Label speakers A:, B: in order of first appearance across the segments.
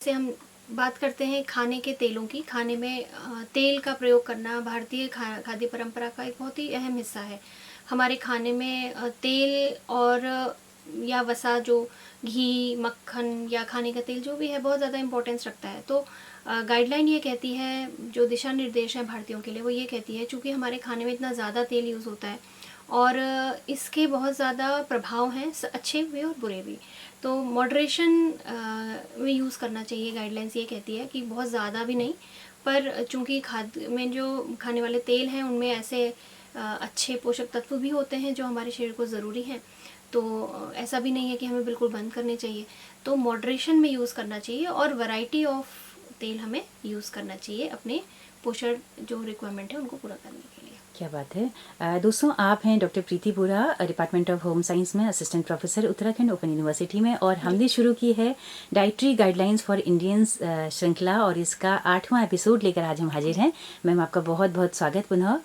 A: जैसे हम बात करते हैं खाने के तेलों की, खाने में तेल का प्रयोग करना भारतीय खाद्य परंपरा का एक बहुत ही अहम हिस्सा है। हमारे खाने में तेल और या वसा, जो घी, मक्खन या खाने का तेल जो भी है, बहुत ज़्यादा इम्पोर्टेंस रखता है। तो गाइडलाइन ये कहती है, जो दिशा निर्देश हैं भारतीयों के लिए, वो ये कहती है, चूँकि हमारे खाने में इतना ज़्यादा तेल यूज़ होता है और इसके बहुत ज़्यादा प्रभाव हैं, अच्छे भी और बुरे भी। तो मॉडरेशन में यूज़ करना चाहिए। गाइडलाइंस ये कहती है कि बहुत ज़्यादा भी नहीं, पर चूँकि खाद्य में जो खाने वाले तेल हैं उनमें ऐसे अच्छे पोषक तत्व भी होते हैं जो हमारे शरीर को ज़रूरी हैं। तो ऐसा भी नहीं है कि हमें बिल्कुल बंद करने चाहिए। तो मॉडरेशन में यूज़ करना चाहिए और वैरायटी ऑफ तेल हमें यूज़ करना चाहिए अपने पोषण जो रिक्वायरमेंट है उनको पूरा करने के लिए।
B: क्या बात है। दोस्तों, आप हैं doctor Preeti Bora, department of home science में assistant professor, Uttarakhand open university में, और हमने शुरू की है डाइटरी गाइडलाइंस फॉर इंडियंस श्रृंखला, और इसका 8वां एपिसोड लेकर आज हम हाजिर हैं। मैम, आपका बहुत बहुत स्वागत पुनः।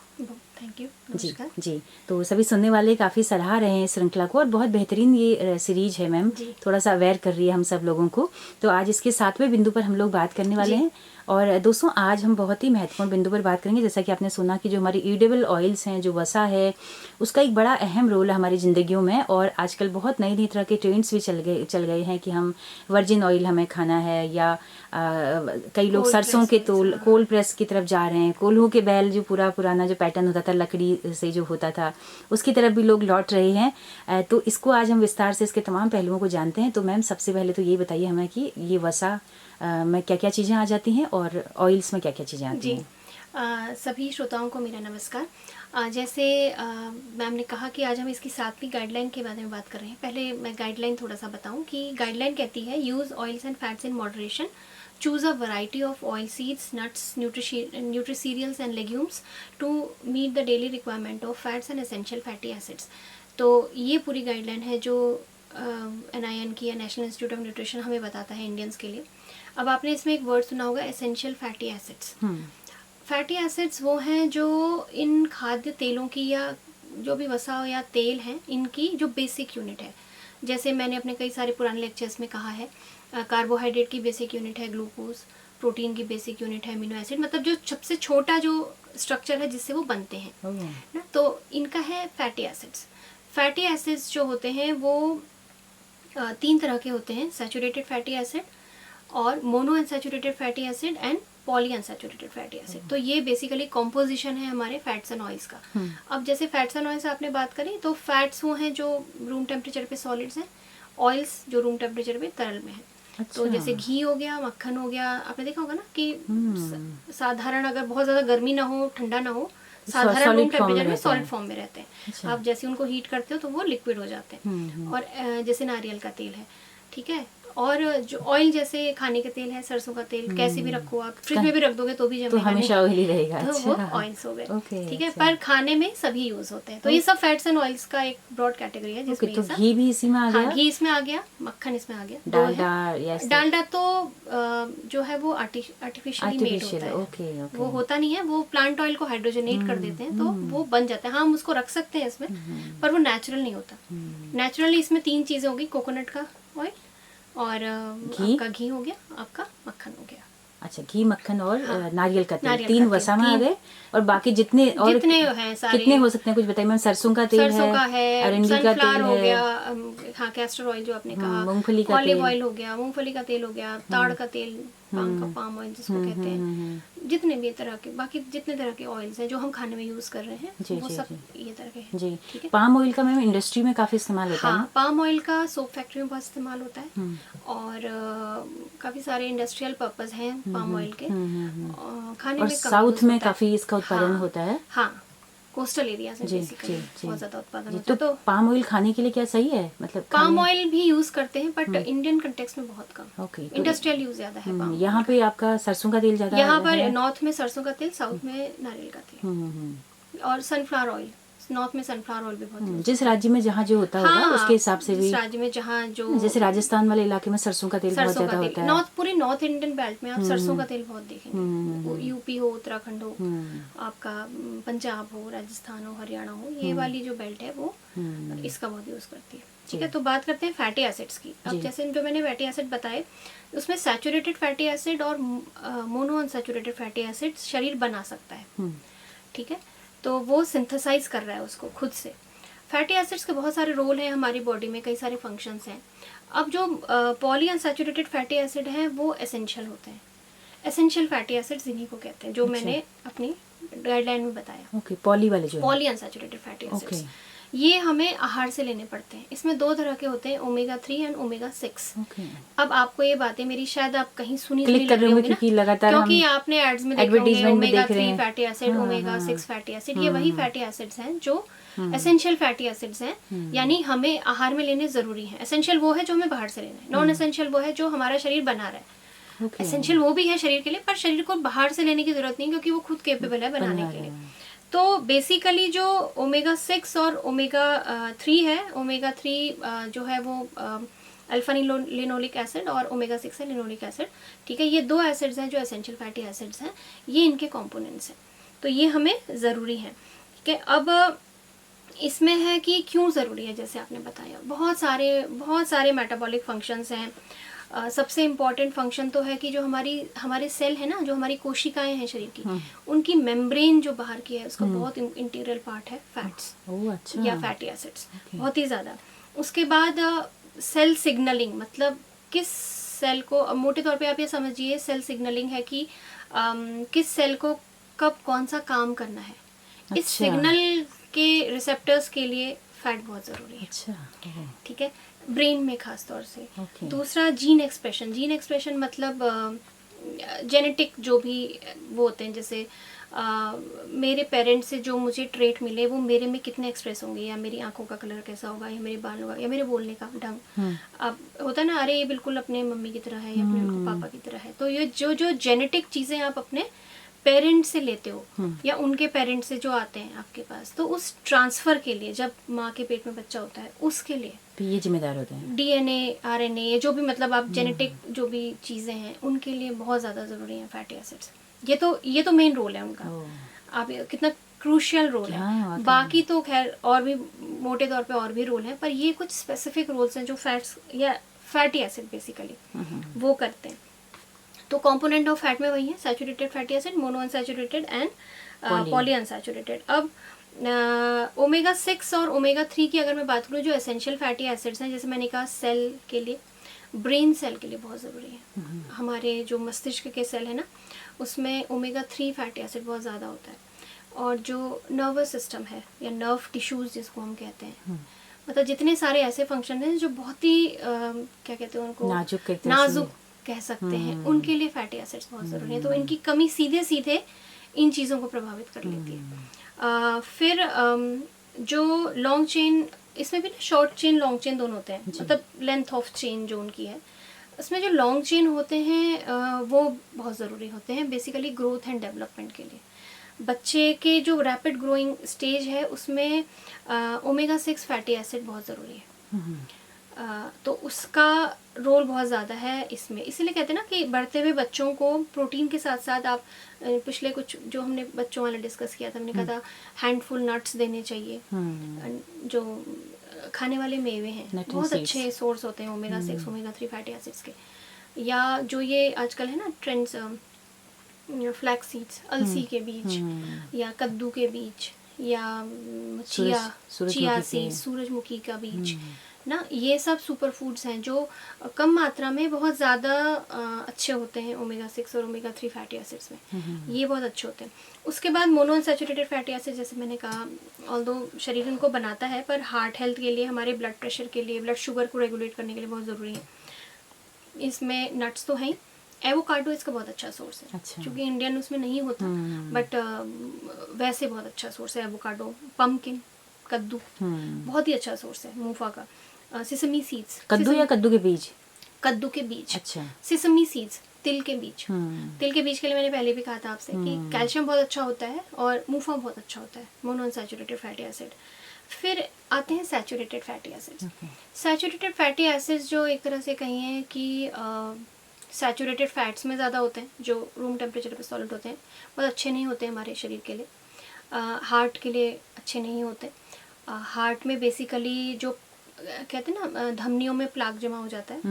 A: Thank you.
B: जी जी। तो सभी सुनने वाले काफ़ी सराह रहे हैं इस श्रृंखला को, और बहुत बेहतरीन ये सीरीज है मैम, थोड़ा सा अवेयर कर रही है हम सब लोगों को। तो आज इसके 7वें बिंदु पर हम लोग बात करने वाले हैं। और दोस्तों, आज हम बहुत ही महत्वपूर्ण बिंदु पर बात करेंगे। जैसा कि आपने सुना कि जो हमारी ईडेबल ऑयल्स हैं, जो वसा है, उसका एक बड़ा अहम रोल है हमारी ज़िंदगियों में। और आजकल बहुत नई नई तरह के ट्रेंड्स भी चल गए हैं कि हम वर्जिन ऑयल हमें खाना है, या कई लोग सरसों के तेल, कोल्ड प्रेस की तरफ जा रहे हैं। कोल्हू के बैल, जो पुराना जो पैटर्न होता था लकड़ी से जो होता था, उसकी तरफ भी लोग लौट रहे हैं। तो इसको आज हम विस्तार से इसके तमाम पहलुओं को जानते हैं। तो मैम, सबसे पहले तो ये बताइए हमें कि ये वसा में क्या क्या चीज़ें आ जाती हैं और ऑयल्स में क्या क्या चीज़ें आती हैं।
A: सभी श्रोताओं को मेरा नमस्कार। जैसे मैम ने कहा कि आज हम इसकी 7वीं गाइडलाइन के बारे में बात कर रहे हैं। पहले मैं गाइडलाइन थोड़ा सा बताऊं कि गाइडलाइन कहती है, use oils and fats in moderation, choose a variety of oil seeds, nuts, nutricereals and legumes to meet the daily requirement of fats and essential fatty acids। तो ये पूरी गाइडलाइन है जो NIN की, या नेशनल इंस्टीट्यूट ऑफ न्यूट्रिशन, हमें बताता है इंडियंस के लिए। अब आपने इसमें एक वर्ड सुना होगा, essential fatty acids. Fatty acids वो हैं जो इन खाद्य तेलों की, या जो भी वसा या तेल हैं, इनकी जो बेसिक यूनिट है। जैसे मैंने अपने कई सारे पुराने लेक्चर्स में कहा है, कार्बोहाइड्रेट की बेसिक यूनिट है ग्लूकोज, प्रोटीन की बेसिक यूनिट है अमीनो एसिड, मतलब जो सबसे छोटा जो स्ट्रक्चर है जिससे वो बनते हैं ना, तो इनका है फैटी एसिड्स। फैटी एसिड्स जो होते हैं वो 3 तरह के होते हैं, सैचुरेटेड फैटी एसिड और mono unsaturated fatty acid and poly unsaturated fatty acid. तो ये बेसिकली कॉम्पोजिशन है हमारे फैट्स एंड ऑयल्स का। अब जैसे फैट्स एंड ऑयल्स आपने बात करी, तो फैट्स वो हैं जो रूम टेम्परेचर पे सॉलिड्स हैं, ऑयल्स जो रूम टेम्परेचर पे तरल में है। अच्छा। तो जैसे घी हो गया, मक्खन हो गया, आपने देखा होगा ना कि साधारण, अगर बहुत ज़्यादा गर्मी ना हो, ठंडा ना हो, साधारण रूम टेम्परेचर में सॉलिड फॉर्म में रहते हैं। अच्छा। आप जैसे उनको हीट करते हो तो वो लिक्विड हो जाते हैं। और जैसे नारियल का तेल है, ठीक है, और जो ऑयल जैसे खाने का तेल है, सरसों का तेल, कैसे भी रखो आप, फ्रिज में भी रख दोगे तो भी जमेगा,
B: तो हमेशा ऑयल ही रहेगा।
A: तो वो ऑयल्स हो गए, ठीक है। पर खाने में सभी यूज होते हैं। तो ये सब फैट्स एंड ऑयल्स का एक ब्रॉड कैटेगरी है, जिसमें
B: तो घी भी इसी में आ गया।
A: हाँ, घी इसमें आ गया, मक्खन इसमें आ गया। डालडा तो जो है वो आर्टिफिशियली मेड होता है। वो होता नहीं है, वो प्लांट ऑयल को हाइड्रोजनेट कर देते हैं तो वो बन जाता है। हम उसको रख सकते हैं इसमें, पर वो नेचुरल नहीं होता। नेचुरली इसमें 3 चीजें होगी, कोकोनट का ऑयल, और आपका घी हो गया, आपका मक्खन हो गया।
B: अच्छा, घी, मक्खन और नारियल का तेल, 3 वसा में आ गए। और बाकी जितने हैं सारे कितने हो सकते हैं, कुछ बताइए मैम। सरसों का तेल है,
A: सनफ्लावर हो गया, हाँ, कैस्टर ऑयल जो आपने कहा,
B: मूंगफली का
A: ऑलिव ऑयल हो गया, मूंगफली का तेल हो गया, ताड़ का तेल, पाम ऑयल जिसको कहते हैं, जितने भी तरह के, बाकी जितने तरह के ऑयल्स हैं जो हम खाने में यूज कर रहे हैं, वो सब ये तरह के हैं। जी, ठीक है।
B: पाम ऑयल का मैम इंडस्ट्री में काफी इस्तेमाल होता है।
A: हाँ, पाम ऑयल का सोप फैक्ट्री में बहुत इस्तेमाल होता है, और काफी सारे इंडस्ट्रियल पर्पस हैं पाम ऑयल के। खाने में
B: साउथ में काफी इसका उत्पादन होता है।
A: हाँ, कोस्टल एरिया से बेसिकली बहुत ज्यादा उत्पादन होता है।
B: तो पाम ऑयल खाने के लिए क्या सही है, मतलब
A: पाम ऑयल भी यूज करते हैं, बट इंडियन कंटेक्स्ट में बहुत कम। ओके, इंडस्ट्रियल यूज ज्यादा है पाम।
B: यहाँ पे आपका सरसों का तेल ज्यादा,
A: यहाँ पर नॉर्थ में सरसों का तेल, साउथ में नारियल का तेल, और सनफ्लावर ऑयल। नॉर्थ में सनफ्लावर ऑयल भी बहुत,
B: जिस राज्य में जहाँ जो होता होगा उसके हिसाब से भी।
A: राज्य में जहाँ जो,
B: जैसे राजस्थान वाले इलाके में सरसों का तेल बहुत ज्यादा होता है।
A: पूरे नॉर्थ इंडियन बेल्ट में आप सरसों का तेल बहुत देखेंगे। यूपी हो, उत्तराखंड हो, आपका पंजाब हो, राजस्थान हो, हरियाणा हो, ये वाली जो बेल्ट है वो इसका बहुत यूज करती है, ठीक है। तो बात करते हैं फैटी एसिड्स की। अब जैसे जो मैंने फैटी एसिड बताए, उसमें सैचुरेटेड फैटी एसिड और मोनो अनसैचुरेटेड फैटी एसिड शरीर बना सकता है, ठीक है, तो वो सिंथेसाइज कर रहा है उसको खुद से। फैटी एसिड्स के बहुत सारे रोल हैं हमारी बॉडी में, कई सारे फंक्शंस हैं। अब जो पॉली अनसैचुरेटेड फैटी एसिड हैं वो एसेंशियल होते हैं। एसेंशियल फैटी एसिड्स इन्हीं को कहते हैं जो मैंने अपनी गाइडलाइन में बताया।
B: ओके, पॉली वाले जो
A: पॉली अनसैचुरेटेड फैटी एसिड्स, ये हमें आहार से लेने पड़ते हैं। इसमें 2 तरह के होते हैं, ओमेगा 3 एंड ओमेगा 6। अब आपको ये बातें मेरी शायद आप कहीं सुनी
B: क्लिक कर रहे होंगे क्योंकि लगातार
A: क्योंकि आपने एड्स में देखे होंगे omega 3 fatty acid, omega 6 fatty acid. ये वही फैटी एसिड्स हैं जो एसेंशियल फैटी एसिड्स हैं, यानी हमें आहार में लेने जरूरी हैं। एसेंशियल वो है जो हमें बाहर से लेना है, नॉन एसेंशियल वो है जो हमारा शरीर बना रहा है। एसेंशियल वो भी है शरीर के लिए, पर शरीर को बाहर से लेने की जरूरत नहीं, क्योंकि वो खुद केपेबल है बनाने के लिए। तो बेसिकली जो ओमेगा 6 और ओमेगा 3 है, ओमेगा 3 जो है वो अल्फा लिनोलिक एसिड और ओमेगा 6 है लिनोलिक एसिड, ठीक है। ये 2 एसिड्स हैं जो एसेंशियल फैटी एसिड्स हैं, ये इनके कंपोनेंट्स हैं, तो ये हमें ज़रूरी है, ठीक है। अब इसमें है कि क्यों ज़रूरी है, जैसे आपने बताया बहुत सारे मेटाबॉलिक फंक्शंस हैं। सबसे इम्पॉर्टेंट फंक्शन तो है कि जो हमारे सेल है ना, जो हमारी कोशिकाएं हैं शरीर की, उनकी मेम्ब्रेन जो बाहर की है उसका बहुत इंटीरियर पार्ट है फैट्स या फैटी एसिड्स, बहुत ही ज़्यादा। उसके बाद सेल सिग्नलिंग, मतलब किस सेल को, मोटे तौर पे आप ये समझिए सेल सिग्नलिंग है कि किस सेल को कब कौन सा काम करना है। इस सिग्नल के रिसेप्टर्स के लिए फैट बहुत ज़रूरी है, ठीक है, ब्रेन में खास तौर से। दूसरा जीन एक्सप्रेशन मतलब जेनेटिक जो भी वो होते हैं, जैसे मेरे पेरेंट्स से जो मुझे ट्रेट मिले वो मेरे में कितने एक्सप्रेस होंगे, या मेरी आंखों का कलर कैसा होगा, या मेरे बालों का, या मेरे बोलने का ढंग। अब होता है ना, अरे ये बिल्कुल अपने मम्मी की तरह है या अपने पापा की तरह है। तो ये जो जेनेटिक चीज़ें आप अपने पेरेंट से लेते हो या उनके पेरेंट से जो आते हैं आपके पास, तो उस ट्रांसफ़र के लिए, जब माँ के पेट में बच्चा होता है उसके लिए
B: ये जिम्मेदार होते हैं
A: DNA RNA, जो भी मतलब आप जेनेटिक जो भी चीज़ें हैं उनके लिए बहुत ज़्यादा ज़रूरी है फैटी एसिड्स। ये तो मेन रोल है उनका। आप कितना क्रूशियल रोल है। बाकी तो खैर और भी मोटे तौर पे और भी रोल हैं, पर ये कुछ स्पेसिफिक रोल्स हैं जो फैट्स या फैटी एसिड बेसिकली वो करते हैं। तो कंपोनेंट ऑफ फैट में वही है, saturated fatty acid, mono unsaturated and poly unsaturated. अब ओमेगा 6 और ओमेगा 3 की अगर मैं बात करूँ, जो एसेंशियल फैटी एसिड्स हैं, जैसे मैंने कहा सेल के लिए, ब्रेन सेल के लिए बहुत ज़रूरी है। हमारे जो मस्तिष्क के सेल है ना, उसमें ओमेगा 3 फैटी एसिड बहुत ज़्यादा होता है। और जो नर्वस सिस्टम है या नर्व टिश्यूज़ जिसको हम कहते हैं, मतलब जितने सारे ऐसे फंक्शन हैं जो बहुत ही क्या कहते हैं उनको, नाजुक कह सकते हैं, उनके लिए फैटी एसिड्स बहुत ज़रूरी है। तो इनकी कमी सीधे सीधे इन चीज़ों को प्रभावित कर लेती है। फिर जो लॉन्ग चेन, इसमें भी ना शॉर्ट चेन लॉन्ग चेन दोनों होते हैं, मतलब लेंथ ऑफ चेन जो उनकी है, उसमें जो लॉन्ग चेन होते हैं वो बहुत ज़रूरी होते हैं बेसिकली ग्रोथ एंड डेवलपमेंट के लिए। बच्चे के जो रैपिड ग्रोइंग स्टेज है उसमें ओमेगा 6 फैटी एसिड बहुत ज़रूरी है। तो उसका रोल बहुत ज़्यादा है इसमें, इसीलिए कहते हैं ना कि बढ़ते हुए बच्चों को प्रोटीन के साथ साथ आप पिछले कुछ जो हमने बच्चों वाला डिस्कस किया था, हमने कहा था हैंडफुल नट्स देने चाहिए। जो खाने वाले मेवे हैं बहुत अच्छे सोर्स होते हैं ओमेगा 6 ओमेगा 3 फैटी एसिड्स के। या जो ये आजकल है ना ट्रेंड्स, फ्लैक्स सीड्स, अलसी के बीज या कद्दू के बीज या चिया सीड्स, सूरजमुखी का बीज ना, ये सब सुपर फूड्स हैं जो कम मात्रा में बहुत ज़्यादा अच्छे होते हैं ओमेगा 6 और ओमेगा 3 फैटी एसिड्स में, ये बहुत अच्छे होते हैं। उसके बाद मोनो अनसैचुरेटेड फैटी एसिड, जैसे मैंने कहा, ऑल्दो शरीर इनको बनाता है, पर हार्ट हेल्थ के लिए, हमारे ब्लड प्रेशर के लिए, ब्लड शुगर को रेगुलेट करने के लिए बहुत ज़रूरी है। इसमें नट्स तो हैं ही, एवोकाडो इसका बहुत अच्छा सोर्स है, क्योंकि इंडियन उसमें नहीं होता, बट वैसे बहुत अच्छा सोर्स है एवोकाडो। पम्पकिन, कद्दू बहुत ही अच्छा सोर्स है, मूफा का। सिसमी सीड्स,
B: कद्दू या कद्दू के बीज,
A: कद्दू के बीज,
B: अच्छा।
A: सिसमी सीड्स, तिल के बीज, तिल के बीज के लिए मैंने पहले भी कहा था आपसे कि कैल्शियम बहुत अच्छा होता है और मूफा बहुत अच्छा होता है, मोनो अनसैचुरेटेड फैटी एसिड। फिर आते हैं saturated fatty acids. Saturated fatty acids जो एक तरह से कहिए कि सैचुरेटेड फैट्स में ज़्यादा होते हैं, जो रूम टेम्परेचर पे सॉलिड होते हैं, बहुत अच्छे नहीं होते हमारे शरीर के लिए, हार्ट के लिए अच्छे नहीं होते। हार्ट में बेसिकली जो कहते हैं ना धमनियों में प्लाक जमा हो जाता है,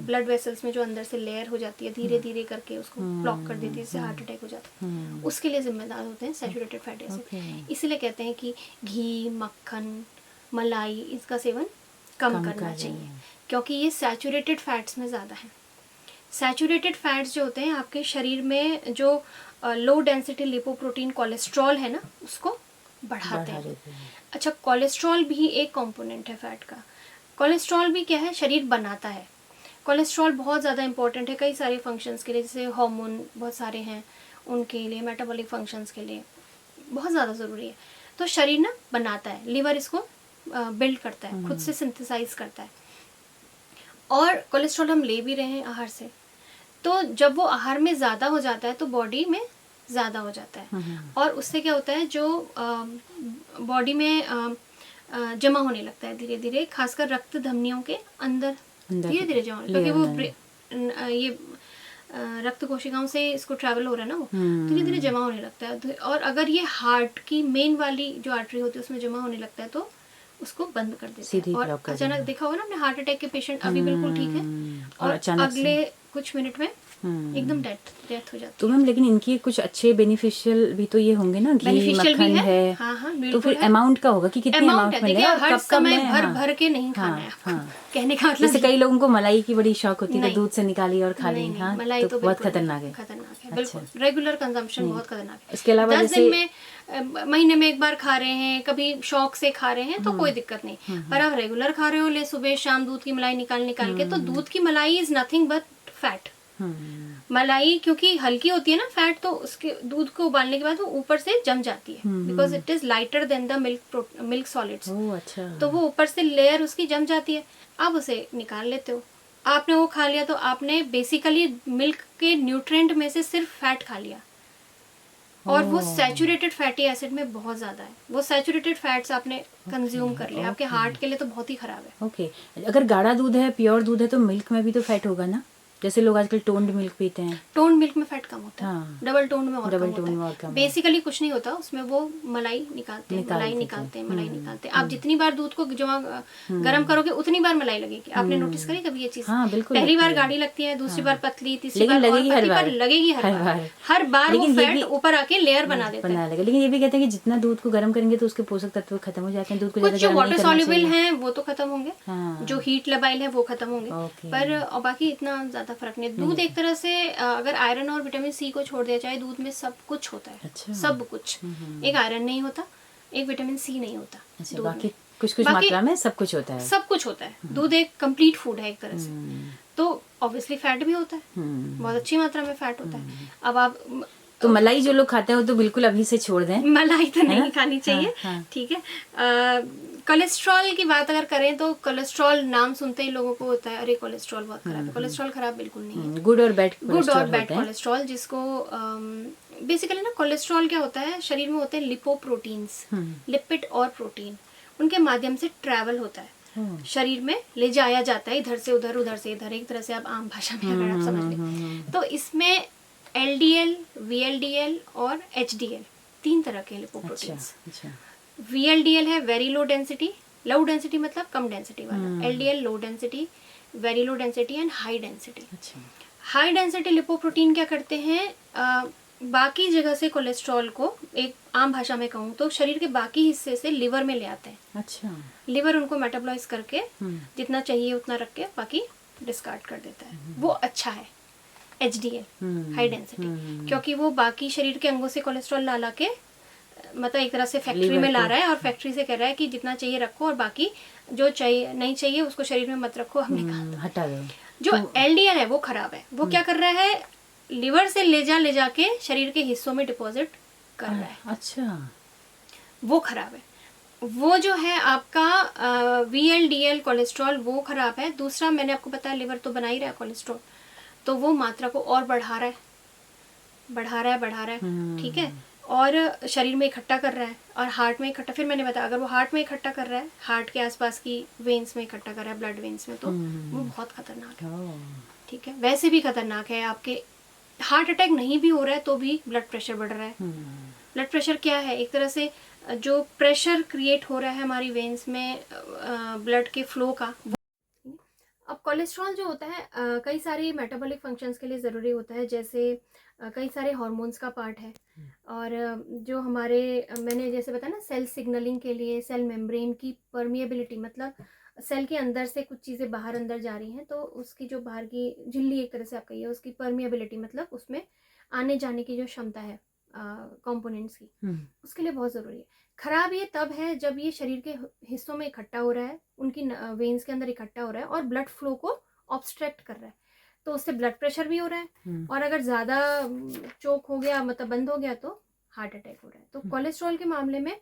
A: ब्लड वेसल्स में जो अंदर से लेयर हो जाती है, धीरे धीरे करके उसको ब्लॉक कर देती है, जिससे हार्ट अटैक हो जाता है, उसके लिए जिम्मेदार होते हैं सैचुरेटेड फैटी एसिड। इसीलिए कहते हैं कि घी, मक्खन, मलाई इसका सेवन कम करना चाहिए, क्योंकि ये सैचुरेटेड फैट्स में ज़्यादा है। सैचुरेटेड फैट्स जो होते हैं आपके शरीर में जो लो डेंसिटी लिपोप्रोटीन कोलेस्ट्रॉल है ना, उसको बढ़ाते हैं। अच्छा, कोलेस्ट्रॉल भी एक कंपोनेंट है फैट का। कोलेस्ट्रॉल भी क्या है, शरीर बनाता है। कोलेस्ट्रॉल बहुत ज़्यादा इंपॉर्टेंट है कई सारे फंक्शंस के लिए, जैसे हार्मोन बहुत सारे हैं उनके लिए, मेटाबॉलिक फंक्शंस के लिए बहुत ज़्यादा ज़रूरी है। तो शरीर ना बनाता है, लीवर इसको बिल्ड करता है, खुद से सिंथेसाइज करता है। और कोलेस्ट्रॉल हम ले भी रहे हैं आहार से, तो जब वो आहार में ज़्यादा हो जाता है तो बॉडी में ज़्यादा हो जाता है, और उससे क्या होता है, जो बॉडी में जमा होने लगता है धीरे धीरे, खासकर रक्त धमनियों के अंदर धीरे धीरे जमा, क्योंकि वो ये रक्त कोशिकाओं से इसको ट्रैवल हो रहा है ना, वो धीरे धीरे जमा होने लगता है। और अगर ये हार्ट की मेन वाली जो आर्टरी होती है उसमें जमा होने लगता है तो उसको बंद कर देते हैं, और अचानक देखा होगा ना आपने, हार्ट अटैक के पेशेंट अभी बिल्कुल ठीक है और अगले कुछ मिनट में एकदम डेथ हो जाती है।
B: तो मैम लेकिन इनकी कुछ अच्छे बेनिफिशियल भी तो ये होंगे ना, घी मक्खन है,
A: हाँ,
B: तो फिर अमाउंट का होगा कि कितने अमाउंट में ले, और
A: हर समय
B: भर
A: भर के नहीं खाना है आपको। कहने का मतलब,
B: जैसे कई लोगों को मलाई की बड़ी शौक होती है, तो दूध से निकाली और खा ली, हाँ,
A: मलाई तो
B: बहुत खतरनाक है।
A: बिल्कुल, रेगुलर कंजम्पशन बहुत खतरनाक है।
B: इसके अलावा
A: 10 दिन में, महीने में एक बार खा रहे हैं, कभी शौक से खा रहे हैं तो कोई दिक्कत नहीं, पर आप रेगुलर खा रहे हो, ले सुबह शाम दूध की मलाई निकाल के, तो दूध की मलाई इज नथिंग बट फैट। मलाई क्योंकि हल्की होती है ना फैट, तो उसके दूध को उबालने के बाद वो ऊपर से जम जाती है, because it is lighter than the milk solids.
B: अच्छा।
A: तो वो ऊपर से लेयर उसकी जम जाती है, आप उसे निकाल लेते हो। आपने वो खा लिया तो आपने बेसिकली मिल्क के न्यूट्रिएंट में से सिर्फ फैट खा लिया, और वो सैचुरेटेड फैटी एसिड में बहुत ज्यादा है। वो सैचुरेटेड फैट्स आपने कंज्यूम कर लिया, आपके हार्ट के लिए तो बहुत ही खराब है।
B: ओके, अगर गाढ़ा दूध है, प्योर दूध है, तो मिल्क में भी तो फैट होगा ना, जैसे लोग आजकल टोन्ड मिल्क पीते हैं।
A: टोन्ड मिल्क में फैट कम होता है,
B: हाँ,
A: डबल टोन्ड में और
B: डबल
A: कम
B: टोन
A: होता है। बेसिकली कुछ नहीं होता उसमें, वो मलाई निकालते हैं, मलाई निकालते हैं। आप जितनी बार दूध को जमा गर्म करोगे उतनी बार मलाई लगेगी। आपने नोटिस करी कभी ये चीज?
B: हाँ, बिल्कुल।
A: पहली बार गाढ़ी लगती है, दूसरी बार पतली, तीसरी
B: बार
A: लगेगी हर बार वो फैट ऊपर आके लेयर बना देता है।
B: लेकिन ये भी कहते हैं कि जितना दूध को गर्म करेंगे तो उसके पोषक तत्व खत्म हो जाते हैं। दूध को
A: कुछ जो वाटर सॉल्युबल हैं वो तो खत्म होंगे, जो हीट लबाइल है वो खत्म होंगे, पर बाकी इतना ज्यादा फर्क नहीं। दूध एक तरह से अगर आयरन और विटामिन सी को छोड़ दिया जाए, दूध में सब कुछ होता है। अच्छा। सब कुछ, एक आयरन नहीं होता, एक विटामिन सी नहीं होता।
B: अच्छा, बाकी कुछ मात्रा में सब कुछ होता है।
A: सब कुछ होता है। दूध एक कंप्लीट फूड है एक तरह से, तो ऑब्वियसली फैट भी होता है, बहुत अच्छी मात्रा में फैट होता है। अब आप
B: तो मलाई जो लोग खाते हैं वो तो बिल्कुल अभी से छोड़ दें,
A: मलाई तो नहीं खानी चाहिए। ठीक है। कोलेस्ट्रॉल की बात अगर करें तो कोलेस्ट्रॉल नाम सुनते ही लोगों को होता है अरे कोलेस्ट्रॉल बहुत खराब है। कोलेस्ट्रॉल खराब बिल्कुल नहीं है।
B: गुड और बैड
A: कोलेस्ट्रॉल, जिसको बेसिकली ना कोलेस्ट्रॉल क्या होता है, शरीर में होते हैं लिपोप्रोटीन्स, लिपिड और प्रोटीन, उनके माध्यम से ट्रैवल होता है, शरीर में ले जाया जाता है, इधर से उधर, उधर से इधर, एक तरह से आप आम भाषा में अगर आप समझ लें तो। इसमें LDL, VLDL और HDL 3 तरह के लिपोप्रोटीन्स। VLDL है very low density, low density मतलब कम डेंसिटी वाला, LDL low density, very low density and high density. High density lipoprotein क्या करते हैं, बाकी जगह से कोलेस्ट्रॉल को, एक आम भाषा में कहूँ तो शरीर के बाकी हिस्से से लिवर में ले आते हैं। अच्छा। लिवर उनको मेटाबॉलाइज करके जितना चाहिए उतना रख के बाकी डिस्कार्ड कर देता है। वो अच्छा है HDL, हाई डेंसिटी, क्योंकि वो बाकी शरीर के अंगों से कोलेस्ट्रॉल ला के, मतलब एक तरह से फैक्ट्री में ला रहा है और फैक्ट्री से कह रहा है कि जितना चाहिए रखो और बाकी जो चाहिए नहीं चाहिए उसको शरीर में मत रखो, हम निकाल दो, हटा दो। जो LDL है वो खराब है, वो क्या कर रहा है, लिवर से ले जाके शरीर के हिस्सों में डिपॉजिट कर रहा है। अच्छा, वो खराब है। वो जो है आपका VLDL कोलेस्ट्रॉल वो खराब है। दूसरा मैंने आपको बताया लिवर तो बना ही रहा है कोलेस्ट्रॉल, तो वो मात्रा को और बढ़ा रहा है, ठीक है, और शरीर में इकट्ठा कर रहा है और हार्ट में इकट्ठा। फिर मैंने बताया अगर वो हार्ट में इकट्ठा कर रहा है, हार्ट के आसपास की वेन्स में इकट्ठा कर रहा है, ब्लड वेन्स में, तो वो बहुत खतरनाक है। ठीक है, वैसे भी खतरनाक है। आपके हार्ट अटैक नहीं भी हो रहा है तो भी ब्लड प्रेशर बढ़ रहा है। ब्लड प्रेशर क्या है, एक तरह से जो प्रेशर क्रिएट हो रहा है हमारी वेन्स में ब्लड के फ्लो का। अब कोलेस्ट्रॉल जो होता है कई सारे मेटाबॉलिक फंक्शंस के लिए ज़रूरी होता है, जैसे कई सारे हार्मोन्स का पार्ट है, और जो हमारे मैंने जैसे बताया ना, सेल सिग्नलिंग के लिए सेल मेम्ब्रेन की परमिएबिलिटी, मतलब सेल के अंदर से कुछ चीज़ें बाहर अंदर जा रही हैं तो उसकी जो बाहर की झिल्ली एक तरह से आप कहिए, उसकी परमिएबिलिटी मतलब उसमें आने जाने की जो क्षमता है कंपोनेंट्स की, उसके लिए बहुत ज़रूरी है। खराब ये तब है जब ये शरीर के हिस्सों में इकट्ठा हो रहा है, उनकी वेन्स के अंदर इकट्ठा हो रहा है और ब्लड फ्लो को ऑब्स्ट्रक्ट कर रहा है, तो उससे ब्लड प्रेशर भी हो रहा है, और अगर ज़्यादा चोक हो गया, मतलब बंद हो गया, तो हार्ट अटैक हो रहा है। तो कोलेस्ट्रॉल के मामले में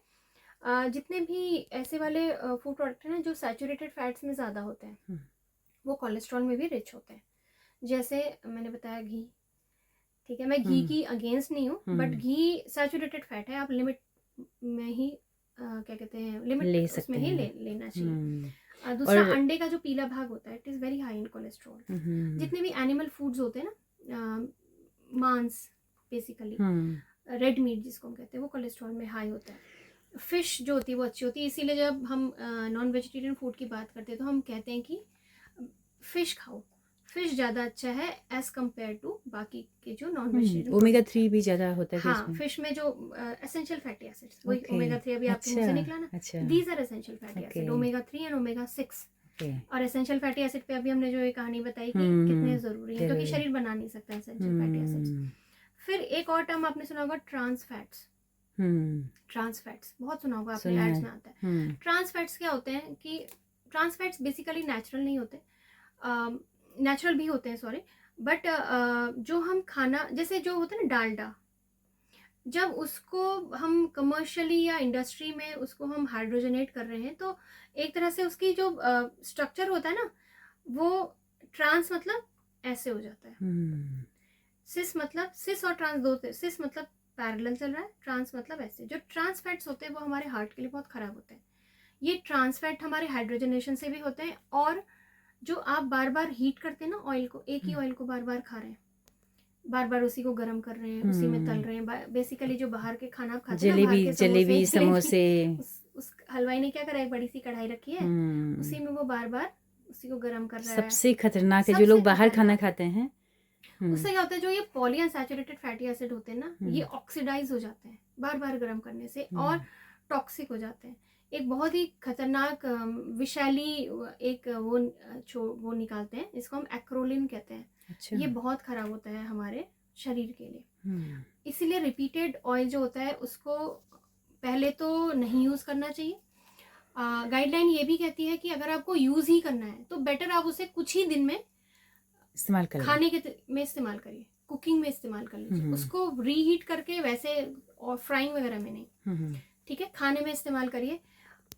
A: जितने भी ऐसे वाले फूड प्रोडक्ट हैं जो सैचुरेटेड फैट्स में ज़्यादा होते हैं, वो कोलेस्ट्रॉल में भी रिच होते हैं। जैसे मैंने बताया घी, ठीक है, मैं घी की अगेंस्ट नहीं हूँ, बट घी सैचुरेटेड फैट है, आप लिमिट में ही क्या कहते हैं, लिमिट उसमें ही लेना चाहिए। दूसरा, अंडे का जो पीला भाग होता है, it is very high in cholesterol. जितने भी एनिमल फूड्स होते हैं ना, मांस बेसिकली, रेड मीट जिसको हम कहते हैं, वो कोलेस्ट्रॉल में हाई होता है। फिश जो होती है वो अच्छी होती है, इसीलिए जब हम नॉन वेजिटेरियन फूड की बात करते हैं तो हम कहते हैं कि फिश खाओ, फिश ज़्यादा अच्छा है एज कम्पेयर टू बाकी के जो नॉन वेजिटेरियन।
B: ओमेगा 3 भी ज़्यादा होता है
A: हाँ, फिश में जो एसेंशियल फैटी एसिड्स, वही ओमेगा 3 अभी आपके मुंह से निकला ना, these are essential fatty acid, omega 3 and omega 6। और एसेंशियल फैटी एसिड पे अभी हमने जो ये कहानी बताई कि कितने ज़रूरी है, क्योंकि शरीर बना नहीं सकता एसेंशियल फैटी एसिड्स। फिर एक और टर्म आपने सुना होगा, ट्रांस फैट्स। ट्रांस फैट्स बहुत सुना होगा आपने, एड्स में आता है। ट्रांस फैट्स क्या होते हैं कि ट्रांस फैट्स बेसिकली नेचुरल नहीं होते, नेचुरल भी होते हैं सॉरी, बट जो हम खाना, जैसे जो होता है ना डालडा, जब उसको हम कमर्शियली या इंडस्ट्री में उसको हम हाइड्रोजनेट कर रहे हैं, तो एक तरह से उसकी जो स्ट्रक्चर होता है ना, वो ट्रांस मतलब ऐसे हो जाता है। सिस मतलब, सिस और ट्रांस दो, सिस मतलब पैरेलल चल रहा है, ट्रांस मतलब ऐसे। जो ट्रांस फैट्स होते हैं वो हमारे हार्ट के लिए बहुत ख़राब होते हैं। ये ट्रांस फैट हमारे हाइड्रोजनेशन से भी होते हैं, और जो आप बार बार हीट करते हैं ना ऑयल को, एक ही ऑयल को बार बार खा रहे हैं, बार बार उसी को गर्म कर रहे हैं, उसी में तल रहे हैं, बेसिकली जो बाहर के खाना आप खाते हैं ना, बाहर के
B: जलेबी समोसे,
A: उस हलवाई ने क्या करा, एक बड़ी सी कढ़ाई रखी है, उसी में वो बार बार उसी को गर्म कर रहा है।
B: सबसे खतरनाक है जो लोग बाहर खाना खाते हैं।
A: उससे क्या होता है, जो ये पॉलीअनसैचुरेटेड फैटी एसिड होते हैं ना, ये ऑक्सीडाइज हो जाते हैं बार बार गर्म करने से, और टॉक्सिक हो जाते हैं। एक बहुत ही खतरनाक विषैली एक वो निकालते हैं, इसको हम एक्रोलिन कहते हैं। अच्छा। ये बहुत खराब होता है हमारे शरीर के लिए, इसीलिए रिपीटेड ऑयल जो होता है उसको पहले तो नहीं यूज़ करना चाहिए। गाइडलाइन ये भी कहती है कि अगर आपको यूज़ ही करना है तो बेटर आप उसे कुछ ही दिन में
B: इस्तेमाल करिए,
A: खाने के में इस्तेमाल करिए, कुकिंग में इस्तेमाल कर लीजिए, उसको रीहीट करके वैसे, और फ्राइंग वगैरह में नहीं, ठीक है, खाने में इस्तेमाल करिए।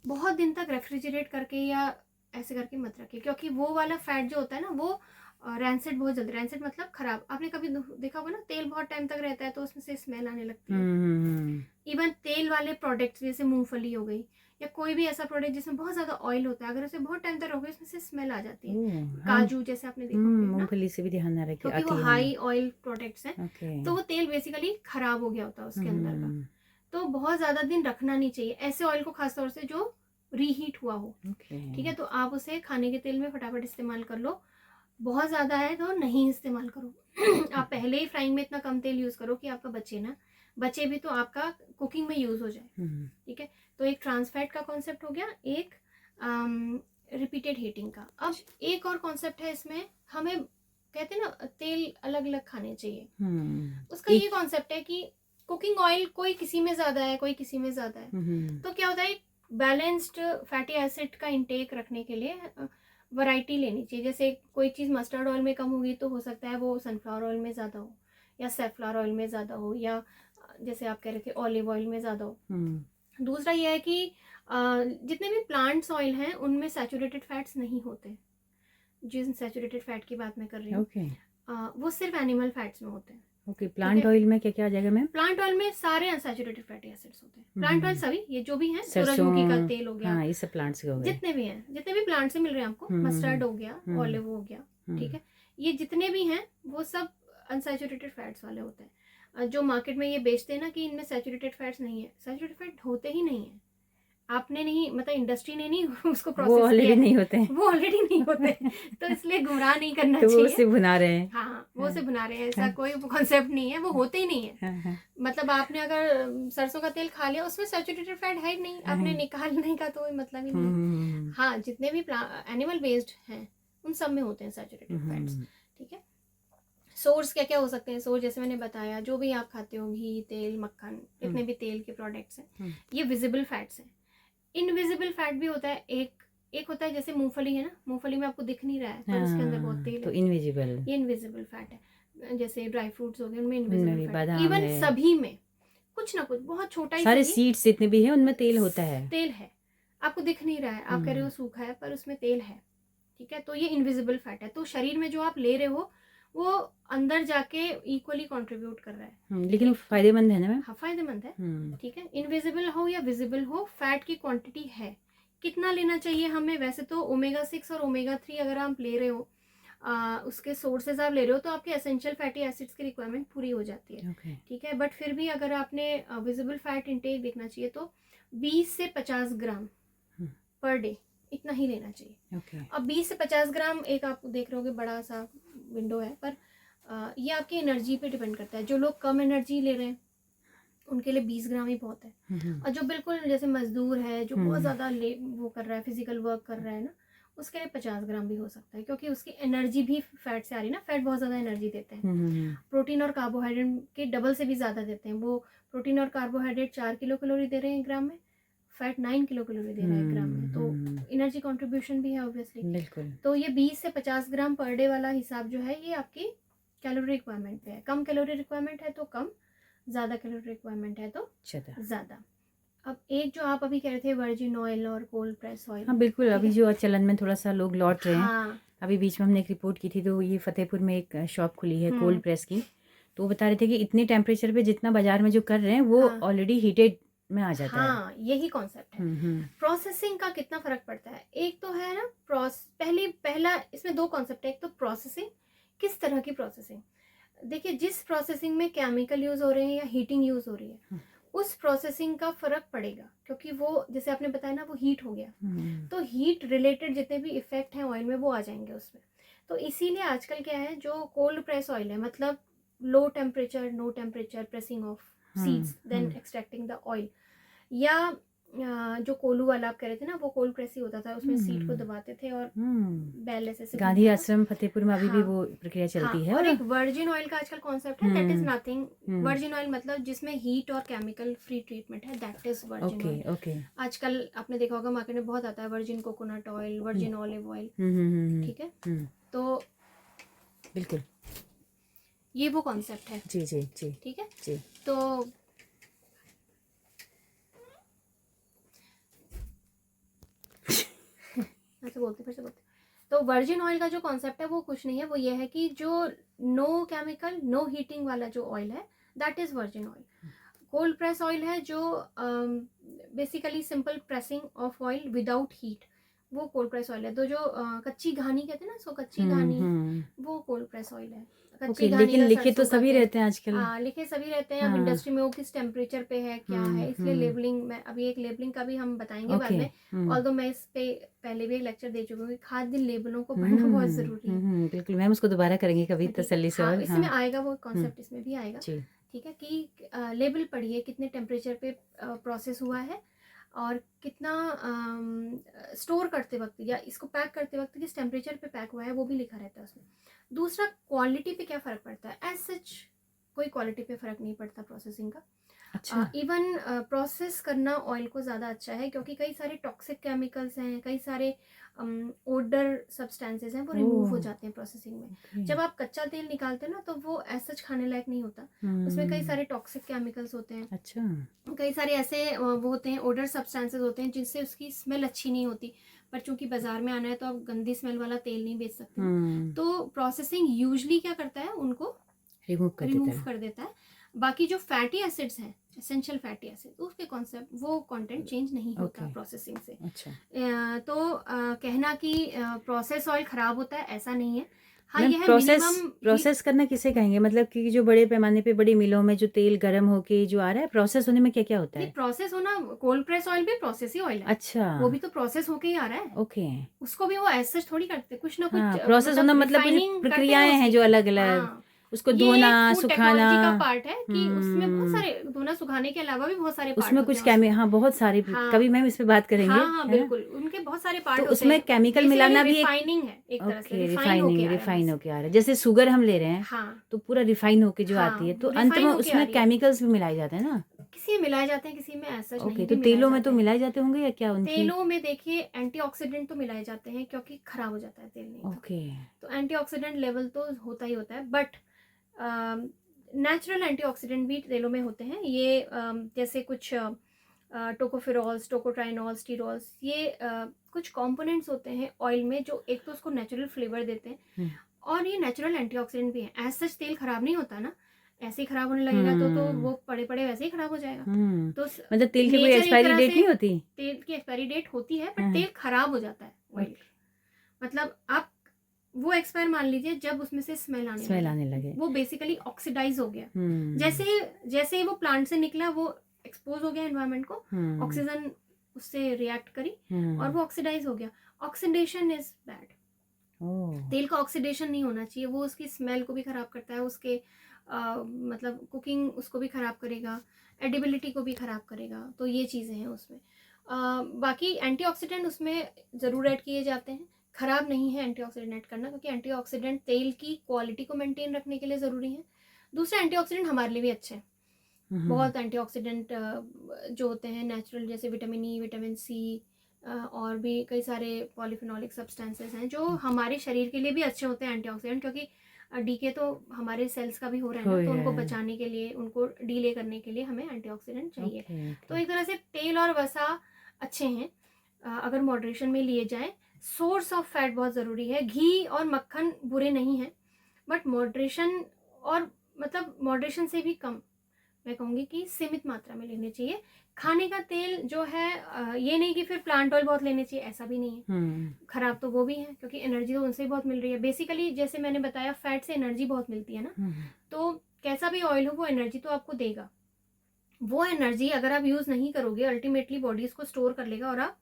A: बहुत दिन तक रेफ्रिजरेट करके या ऐसे करके मत रखिए, क्योंकि वो वाला फैट जो होता है ना, वो रैंसिड बहुत जल्दी, रैंसिड मतलब खराब, आपने कभी देखा होगा ना, तेल बहुत टाइम तक रहता है तो उसमें से स्मेल आने लगती है। इवन तेल वाले प्रोडक्ट्स जैसे मूंगफली हो गई, या कोई भी ऐसा प्रोडक्ट जिसमें बहुत ज्यादा ऑयल होता है, अगर उसे बहुत टाइम तक रखोगे उसमें से स्मेल आ जाती है। काजू जैसे आपने देखा होगा,
B: मूंगफली से भी ध्यान रखिए,
A: क्योंकि वो हाई ऑयल प्रोडक्ट्स हैं, तो वो तेल बेसिकली खराब हो गया होता है उसके अंदर का, तो बहुत ज्यादा दिन रखना नहीं चाहिए ऐसे ऑयल को, खासतौर से जो रीहीट हुआ हो। ठीक है, तो आप उसे खाने के तेल में फटाफट इस्तेमाल कर लो, बहुत ज़्यादा है तो नहीं इस्तेमाल करो। आप पहले ही फ्राइंग में इतना कम तेल यूज़ करो कि आपका बचे भी तो आपका कुकिंग में यूज़ हो जाए। ठीक है, तो एक ट्रांस फैट का कॉन्सेप्ट हो गया, एक रिपीटेड हीटिंग का। अब एक और कॉन्सेप्ट है इसमें, हमें कहते हैं ना तेल अलग अलग खाने चाहिए, उसका ये कॉन्सेप्ट है कि कुकिंग ऑयल कोई किसी में ज़्यादा है, कोई किसी में ज़्यादा है, तो क्या होता है, बैलेंस्ड फैटी एसिड का इंटेक रखने के लिए वैरायटी लेनी चाहिए। जैसे कोई चीज़ मस्टर्ड ऑयल में कम होगी तो हो सकता है वो सनफ्लावर ऑयल में ज़्यादा हो, या सेफ्लॉवर ऑयल में ज़्यादा हो, या जैसे आप कह रहे थे ऑलिव ऑयल में ज़्यादा हो। दूसरा ये है कि जितने भी प्लांट्स ऑयल हैं उनमें सैचुरेटेड फैट्स नहीं होते। जिन सैचुरेटेड फैट की बात मैं कर रही हूँ वो सिर्फ एनिमल फैट्स में होते हैं।
B: ओके, प्लांट ऑयल में क्या क्या आ जाएगा मैम?
A: प्लांट ऑयल में सारे अनसैचुरेटेड फैटी एसिड्स होते हैं। प्लांट ऑयल सभी, ये जो भी हैं, सूरजमुखी का तेल हो गया,
B: हाँ, ये सब प्लांट से हो गए,
A: जितने भी हैं, जितने भी प्लांट से मिल रहे हैं आपको, मस्टर्ड हो गया, ऑलिव हो गया, ठीक है, ये जितने भी हैं वो सब अनसैचुरेटेड फैट्स वाले होते हैं। जो मार्केट में ये बेचते हैं ना कि इनमें सैचुरेटेड फैट्स नहीं है, सैचुरेटेड फैट होते ही नहीं है। आपने नहीं, मतलब इंडस्ट्री ने नहीं उसको
B: वो
A: प्रोसेस किया
B: ऑलरेडी
A: है,
B: नहीं होते हैं।
A: वो ऑलरेडी नहीं होते। तो इसलिए गुमराह नहीं करना
B: तो वो
A: चाहिए।
B: उसे भुना रहे हैं।
A: हाँ, वो
B: हाँ,
A: से बना रहे हैं, ऐसा
B: हाँ,
A: कोई कॉन्सेप्ट नहीं है, वो होते ही नहीं है।
B: हाँ, हाँ,
A: मतलब आपने अगर सरसों का तेल खा लिया, उसमें सैचुरेटेड फैट है ही नहीं,
B: हाँ,
A: आपने निकालने का तो कोई मतलब ही नहीं है। हाँ, जितने भी एनिमल बेस्ड हैं उन सब में होते हैं सैचुरेटेड फैट्स। ठीक है, सोर्स क्या क्या हो सकते हैं? सोर्स जैसे मैंने बताया, जो भी आप खाते हो, घी, तेल, मक्खन, जितने भी तेल के प्रोडक्ट्स हैं, ये विजिबल फैट्स हैं। इनविजिबल फैट भी होता है, एक होता है जैसे मूंगफली है ना, मूंगफली में आपको दिख नहीं रहा है पर उसके अंदर बहुत तेल
B: तो
A: है,
B: इनविजिबल।
A: ये इनविजिबल फैट है। जैसे ड्राई फ्रूट्स हो गए, उनमें
B: उनमें
A: इनविजिबल
B: भी
A: फैट है।
B: बादाम
A: इवन
B: है,
A: सभी में कुछ ना कुछ, बहुत छोटा ही
B: सारे
A: सही
B: सीड्स जितने भी हैं उनमें तेल होता है।
A: तेल है, आपको दिख नहीं रहा है, आप कह रहे हो सूखा है पर उसमें तेल है। ठीक है, तो ये इनविजिबल फैट है। तो शरीर में जो आप ले रहे हो वो अंदर जाके इक्वली कंट्रीब्यूट कर रहा है।
B: लेकिन वो फायदेमंद है ना मैम?
A: हाँ, फायदेमंद है। ठीक है, इनविजिबल हो या विजिबल हो, फैट की क्वांटिटी है। कितना लेना चाहिए हमें? वैसे तो ओमेगा 6 और ओमेगा 3 अगर आप ले रहे हो, उसके सोर्सेज आप ले रहे हो, तो आपके एसेंशियल फैटी एसिड्स की रिक्वायरमेंट पूरी हो जाती है। ठीक है, बट फिर भी अगर आपने विजिबल फैट इंटेक देखना चाहिए तो 20 से 50 ग्राम पर डे, इतना ही लेना चाहिए। अब 20 से 50 ग्राम, एक आप देख रहे होगे बड़ा सा विंडो है, पर ये आपकी एनर्जी पे डिपेंड करता है। जो लोग कम एनर्जी ले रहे हैं उनके लिए 20 ग्राम ही बहुत है। और जो बिल्कुल जैसे मजदूर है, जो बहुत ज़्यादा वो कर रहा है, फिजिकल वर्क कर रहा है ना, उसके लिए 50 ग्राम भी हो सकता है, क्योंकि उसकी एनर्जी भी फैट से आ रही है ना। फैट बहुत ज़्यादा एनर्जी देते हैं, प्रोटीन और कार्बोहाइड्रेट के डबल से भी ज़्यादा देते हैं। वो प्रोटीन और कार्बोहाइड्रेट 4 किलो कैलोरी दे रहे हैं ग्राम में, फैट 9 किलो कैलोरी दे रहा है ग्राम में, तो एनर्जी कंट्रीब्यूशन भी है ऑब्वियसली।
B: बिल्कुल।
A: तो ये 20 से 50 ग्राम पर डे वाला हिसाब जो है, ये आपकी कैलोरी रिक्वायरमेंट पे है। कम कैलोरी रिक्वायरमेंट है तो कम, ज़्यादा कैलोरी रिक्वायरमेंट है तो ज़्यादा। अब एक जो आप अभी कह रहे थे, वर्जिन ऑयल और कोल्ड प्रेस ऑयल।
B: हाँ बिल्कुल, अभी जो चलन में थोड़ा सा लोग लौट रहे हैं।
A: हाँ,
B: अभी बीच में हमने एक रिपोर्ट की थी, तो ये फतेहपुर में एक शॉप खुली है कोल्ड प्रेस की, तो वो बता रहे थे कि इतने टेम्परेचर पे जितना बाजार में जो कर रहे हैं वो ऑलरेडी हीटेड में आ जाता है।
A: हाँ, यही कॉन्सेप्ट है। प्रोसेसिंग का कितना फर्क पड़ता है? एक तो है ना पहला इसमें दो कॉन्सेप्ट है। एक तो प्रोसेसिंग, किस तरह की प्रोसेसिंग। देखिए, जिस प्रोसेसिंग में केमिकल यूज हो रहे हैं या हीटिंग यूज हो रही है, उस प्रोसेसिंग का फर्क पड़ेगा, क्योंकि वो जैसे आपने बताया ना, वो हीट हो गया, तो हीट रिलेटेड जितने भी इफेक्ट हैं ऑयल में वो आ जाएंगे उसमें। तो इसीलिए आजकल क्या है, जो कोल्ड प्रेस ऑयल है, मतलब low temperature, no temperature pressing of seeds then extracting the oil, या जो कोलू वाला आप कह रहे थे ना, वो कोल्ड प्रेस ही होता था, उसमें सीड को दबाते थे और बैल ऐसे
B: गांधी आश्रम फतेहपुर में अभी भी वो प्रक्रिया चलती है।
A: और एक वर्जिन ऑयल का आजकल कॉन्सेप्ट है, that is nothing. Virgin oil मतलब जिसमें हीट और केमिकल फ्री ट्रीटमेंट है, that is virgin oil.
B: Okay.
A: आजकल आपने देखा होगा मार्केट में बहुत आता है, virgin coconut oil, virgin olive oil. ठीक है, तो
B: बिल्कुल
A: ये वो कॉन्सेप्ट है।
B: जी जी जी।
A: ठीक है
B: जी।
A: तो ऐसे बोलते फिर से बोलते। तो वर्जिन ऑयल का जो कॉन्सेप्ट है वो कुछ नहीं है, वो ये है कि जो नो केमिकल, नो हीटिंग वाला जो ऑयल है, that is virgin oil. Cold press oil है जो basically simple pressing of oil without heat, वो कोल्ड प्रेस ऑयल है। तो जो कच्ची घानी कहते हैं ना, सो कच्ची घानी, वो कोल्ड प्रेस ऑयल है। कच्ची घानी
B: लेकिन लिखे तो सभी रहते हैं आजकल।
A: लिखे सभी रहते हैं। अब इंडस्ट्री में वो किस टेम्परेचर पे है, क्या है, इसलिए लेबलिंग में अभी एक लेबलिंग का भी हम बताएंगे बाद में। ऑल्दो मैं इस पे पहले भी एक लेक्चर दे चुकी हूँ, खाद्य लेबलों को पढ़ना बहुत जरूरी है।
B: बिल्कुल मैम, उसको दोबारा करेंगे कभी तसल्ली से। और
A: इसमें आएगा वो कॉन्सेप्ट, इसमें भी आएगा। ठीक है, कि लेबल पढ़िए, कितने टेम्परेचर पे प्रोसेस हुआ है और कितना स्टोर करते वक्त या इसको पैक करते वक्त किस टेम्परेचर पे पैक हुआ है, वो भी लिखा रहता है उसमें। दूसरा, क्वालिटी पे क्या फ़र्क पड़ता है? एज सच कोई क्वालिटी पे फ़र्क नहीं पड़ता प्रोसेसिंग का। अच्छा। इवन प्रोसेस करना ऑयल को ज़्यादा अच्छा है, क्योंकि कई सारे टॉक्सिक केमिकल्स हैं, कई सारे ओडर सब्सटेंसेस हैं, वो रिमूव हो जाते हैं प्रोसेसिंग में। जब आप कच्चा तेल निकालते हैं ना, तो वो ऐसा खाने लायक नहीं होता, उसमें कई सारे टॉक्सिक केमिकल्स होते हैं। अच्छा। कई सारे ऐसे वो होते हैं, ओडर सब्सटेंसेस होते हैं, जिनसे उसकी स्मेल अच्छी नहीं होती, पर चूंकि बाजार में आना है तो आप गंदी स्मेल वाला तेल नहीं बेच सकते। तो प्रोसेसिंग यूजली क्या करता है, उनको रिमूव कर देता है। बाकी जो फैटी एसिड्स हैं, एसेंशियल फैटी एसिड, उसके कॉन्सेप्ट, वो कंटेंट चेंज नहीं होता प्रोसेसिंग से। अच्छा। तो कहना कि प्रोसेस ऑयल खराब होता है, ऐसा नहीं है। हाँ,
B: मैम
A: ये है
B: प्रोसेस
A: मिनिमम
B: प्रोसेस करना किसे कहेंगे, मतलब कि जो बड़े पैमाने पे बड़ी मिलों में जो तेल गर्म होके जो आ रहा है, प्रोसेस होने में क्या क्या होता
A: नहीं,
B: है?
A: प्रोसेस होना, कोल्ड प्रेस ऑयल भी प्रोसेस ही ऑयल है।
B: अच्छा।
A: वो भी तो प्रोसेस होके ही आ रहा है।
B: ओके।
A: उसको भी वो ऐसे थोड़ी करते, कुछ ना कुछ
B: हाँ, प्रोसेस होना
A: मतलब
B: मतलब कुछ
A: रिफाइनिंग करते हैं
B: प्रक्रियाएं हैं
A: उसकी।
B: जो अलग अलग,
A: हाँ,
B: उसको
A: ये
B: धोना
A: एक फूड
B: सुखाना।
A: टेक्नोलॉजी का पार्ट है कि उसमें बहुत
B: हम्म।
A: सारे धोना सुखाने के अलावा भी बहुत सारे पार्ट
B: उसमें
A: होते
B: कुछ
A: हैं उसमें।
B: हाँ बहुत सारी, कभी
A: हाँ,
B: मैम इस पे बात करेंगे,
A: हाँ, हाँ,
B: है ना?
A: बिल्कुल, उनके बहुत सारे
B: तो
A: पार्ट होते
B: उसमें
A: हैं।
B: केमिकल
A: बेसिकली
B: मिलाना भी एक,
A: रिफाइनिंग है, एक तरह से
B: ओके,
A: रिफाइन होके
B: रिफाइनिंग
A: आ रहा है
B: रिफाइन
A: बस।
B: होके आ रहा है, जैसे शुगर हम ले रहे हैं
A: हाँ,
B: तो पूरा रिफाइन होके जो आती
A: हाँ,
B: है, तो
A: वो
B: अंत में
A: रिफाइन होके आ
B: उसमें
A: रही है।
B: केमिकल्स भी मिलाए जाते हैं ना?
A: किसी में मिलाए जाते हैं, किसी में ऐसा
B: ओके,
A: नहीं
B: तो
A: भी मिलाए
B: तेलों में तो
A: जाते हैं।
B: मिलाए जाते होंगे या क्या उनकी?
A: तेलों में देखिए एंटीऑक्सीडेंट तो मिलाए जाते हैं, क्योंकि खराब हो जाता है तेल नहीं
B: ओके।
A: तो एंटीऑक्सीडेंट लेवल तो होता ही होता है, बट नेचुरल एंटीऑक्सीडेंट भी तेलों में होते हैं। ये जैसे कुछ टोकोफेरॉल्स, टोकोट्राइनॉल, स्टीरॉल्स, ये कुछ कंपोनेंट्स होते हैं ऑयल में जो एक तो उसको नेचुरल फ्लेवर देते हैं,
B: हम्म।
A: और ये नेचुरल एंटीऑक्सीडेंट भी है। एज सच तेल खराब नहीं होता ना, ऐसे ही खराब होने लगेगा तो
B: हम्म।
A: वो पड़े पड़े वैसे ही खराब हो जाएगा।
B: हम्म।
A: तो
B: मतलब तेल की कोई
A: नेचर एक
B: एक्सपायरी
A: तरह
B: डेट
A: से,
B: नहीं होती?
A: तेल की एक्सपायरी डेट होती है, बट
B: हाँ।
A: तेल खराब हो जाता है ऑयल
B: ओके।
A: का। मतलब आप वो एक्सपायर मान लीजिए जब उसमें से स्मेल आने
B: स्मेल
A: लगे,
B: आने लगे।
A: वो बेसिकली ऑक्सीडाइज हो गया।
B: हम्म।
A: जैसे जैसे ही वो प्लांट से निकला, वो एक्सपोज हो गया एनवायरनमेंट को,
B: हम्म।
A: ऑक्सीजन उससे रिएक्ट करी और
B: हम्म।
A: वो ऑक्सीडाइज हो गया। Oxidation is bad.
B: ओह।
A: तेल का ऑक्सीडेशन नहीं होना चाहिए, वो उसकी स्मेल को भी खराब करता है, उसके मतलब कुकिंग उसको भी खराब करेगा, एडिबिलिटी को भी खराब करेगा। तो ये चीज़ें हैं उसमें। बाकी एंटीऑक्सीडेंट उसमें ज़रूर ऐड किए जाते हैं। खराब नहीं है एंटीऑक्सीडेंट ऐड करना, क्योंकि एंटीऑक्सीडेंट तेल की क्वालिटी को मेंटेन रखने के लिए ज़रूरी है। दूसरा, एंटीऑक्सीडेंट हमारे लिए भी अच्छे हैं। बहुत एंटीऑक्सीडेंट जो होते हैं नेचुरल, जैसे विटामिन ई, विटामिन सी, और भी कई सारे पॉलीफिनोलिक सब्सटेंसेस हैं जो हमारे शरीर के लिए भी अच्छे होते हैं एंटीऑक्सीडेंट, क्योंकि डीके तो हमारे सेल्स का भी हो रहा है
B: हो
A: ना, तो उनको
B: है।
A: बचाने के लिए, उनको डीले करने के लिए हमें एंटीऑक्सीडेंट चाहिए।
B: ओके
A: तो
B: ओके।
A: एक तरह से तेल और वसा अच्छे हैं अगर मॉडरेशन में लिए जाए। सोर्स ऑफ फैट बहुत ज़रूरी है। घी और मक्खन बुरे नहीं हैं, बट मॉडरेशन, और मतलब मॉडरेशन से भी कम, मैं कहूँगी कि सीमित मात्रा में लेने चाहिए। खाने का तेल जो है ये नहीं कि फिर प्लांट ऑयल बहुत लेने चाहिए, ऐसा भी नहीं है। खराब तो वो भी है, क्योंकि एनर्जी तो उनसे ही बहुत मिल रही है। बेसिकली जैसे मैंने बताया, फैट से एनर्जी बहुत मिलती है ना, तो कैसा भी ऑयल हो वो एनर्जी तो आपको देगा। वो एनर्जी अगर आप यूज़ नहीं करोगे, अल्टीमेटली बॉडी उसको स्टोर कर लेगा और आप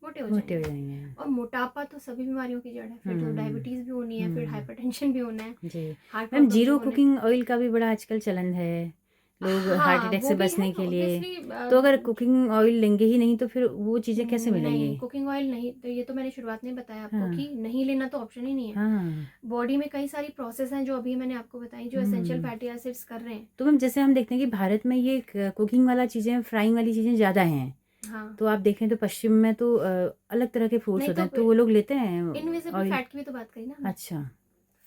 A: मोटे हो
B: मोटे हो
A: जाएंगे।
B: जाएंगे।
A: और मोटापा तो सभी बीमारियों की जड़ है। फिर तो डायबिटीज़ भी होनी है, फिर हाइपरटेंशन भी होना है,
B: जी
A: हार्ट
B: मैम,
A: प्रॉब्लम भी
B: जीरो
A: होना है।
B: कुकिंग ऑयल का भी बड़ा आजकल चलन है, लोग हार्ट
A: हाँ,
B: अटैक
A: वो
B: से
A: भी है
B: बचने के लिए।
A: ऑब्वियसली।
B: तो अगर कुकिंग ऑयल लेंगे ही नहीं तो फिर वो चीज़ें कैसे मिलेंगी?
A: नहीं, कुकिंग ऑयल नहीं, तो ये तो मैंने शुरुआत में बताया आपको
B: हाँ।
A: कि नहीं लेना तो ऑप्शन ही नहीं है।
B: हाँ।
A: बॉडी में कई सारी प्रोसेस हैं जो अभी मैंने आपको बताई, जो एसेंशियल फैटी एसिड्स कर रहे हैं।
B: तो मैम जैसे हम देखते हैं कि भारत में ये कुकिंग वाला चीज़ें, फ्राइंग वाली चीज़ें ज़्यादा हैं,
A: हाँ,
B: तो आप देखें तो पश्चिम में तो अलग तरह के फूड्स
A: नहीं
B: होते
A: तो
B: हैं, तो वो लोग लेते हैं
A: इनविजिबल
B: ऑयल।
A: फैट की भी तो बात करी ना हमने।
B: अच्छा।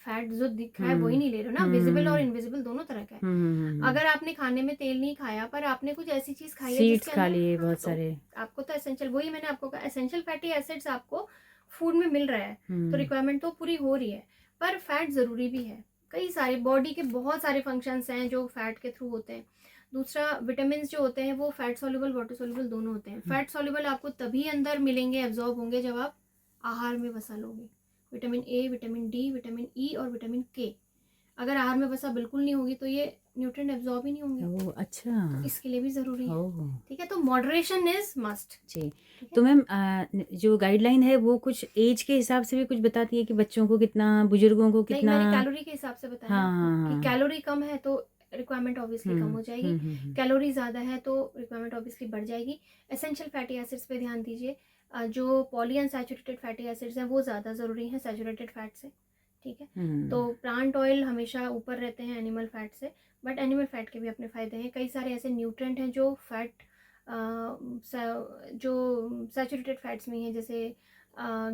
A: फैट जो दिख रहा है वही
B: हम्म।
A: नहीं ले रहे हो ना, विजिबल और
B: हम्म।
A: इनविजिबल दोनों तरह का है।
B: हम्म।
A: अगर आपने खाने में तेल नहीं खाया, पर आपने कुछ ऐसी चीज खाई है
B: सीड्स
A: जिसके
B: खा
A: अंदर,
B: लिए
A: हाँ,
B: बहुत
A: तो
B: सारे।
A: आपको तो एसेंशियल, वही मैंने आपको कहा, एसेंशियल फैटी एसिड्स आपको फूड में मिल रहा है, तो रिक्वायरमेंट तो पूरी हो रही है। पर फैट जरूरी भी है। कई सारे बॉडी के बहुत सारे फंक्शंस हैं जो फैट के थ्रू होते हैं। दूसरा, विटामिन जो होते हैं वो फैट सॉल्युबल, वाटर सॉल्युबल दोनों होते हैं। फैट सॉल्युबल आपको तभी अंदर मिलेंगे, एब्जॉर्ब होंगे, जब आप आहार में वसा लोगे। Vitamin A, vitamin D, vitamin E और विटामिन के। अगर आहार में वसा बिल्कुल नहीं होगी तो ये न्यूट्रिएंट एब्जॉर्ब ही नहीं होंगे।
B: ओह अच्छा।
A: तो इसके लिए भी ज़रूरी है।
B: ओह
A: ठीक है, तो मॉडरेशन इज मस्ट।
B: जी।
A: ठीक है,
B: तो मैम जो गाइडलाइन है वो कुछ एज के हिसाब से भी कुछ बताती है कि बच्चों को कितना, बुजुर्गों को
A: नहीं,
B: कितना?
A: मैंने कैलोरी के हिसाब से बताया
B: हाँ
A: ना आपको
B: हाँ
A: कि
B: हाँ।
A: कैलोरी कम है तो रिक्वायरमेंट ऑब्वियसली कम हो जाएगी। कैलोरी ज़्यादा है तो रिक्वायरमेंट ऑब्वियसली बढ़ जाएगी। एसेंशियल फैटी एसिड्स पे ध्यान दीजिए। जो पॉली अनसैचुरेटेड फैटी एसिड्स हैं वो ज़्यादा ज़रूरी हैं सैचुरेटेड फैट से। ठीक है, तो प्लांट ऑयल हमेशा ऊपर रहते हैं एनिमल फैट से, बट एनिमल फैट के भी अपने फ़ायदे हैं। कई सारे ऐसे न्यूट्रिएंट हैं जो फैट जो सैचुरेटेड फैट्स में हैं, जैसे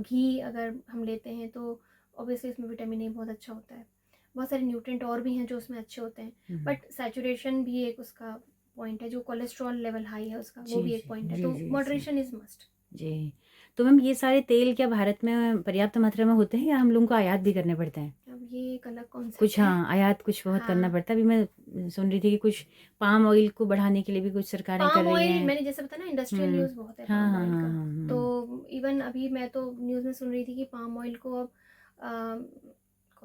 A: घी अगर हम लेते हैं तो ऑब्वियसली इसमें विटामिन ए बहुत अच्छा होता है। बहुत सारे न्यूट्रिएंट और भी हैं जो उसमें अच्छे होते हैं, बट सैचुरेशन भी एक उसका पॉइंट है। जो कोलेस्ट्रॉल लेवल हाई है उसका, वो
B: जी
A: भी एक
B: जी
A: पॉइंट है।
B: जी
A: तो
B: जी जी
A: मॉडरेशन इज मस्ट।
B: जी। तो मैम ये सारे तेल क्या भारत में पर्याप्त मात्रा में होते हैं या हम लोगों को आयात भी करने पड़ते हैं?
A: अब ये एक अलग
B: कुछ,
A: कॉन्सेप्ट है।
B: हाँ, आयात कुछ बहुत करना
A: हाँ,
B: पड़ता है। अभी मैं सुन रही थी कि कुछ पाम ऑयल को बढ़ाने के लिए भी कुछ सरकारें कर
A: पाम
B: रही
A: ऑयल
B: हैं।
A: मैंने जैसे बताया ना, इंडस्ट्रियल यूज़ बहुत है
B: हाँ
A: पाम
B: हाँ
A: ऑयल
B: हाँ
A: का।
B: हाँ।
A: तो इवन अभी मैं तो न्यूज़ में सुन रही थी कि पाम ऑयल को अब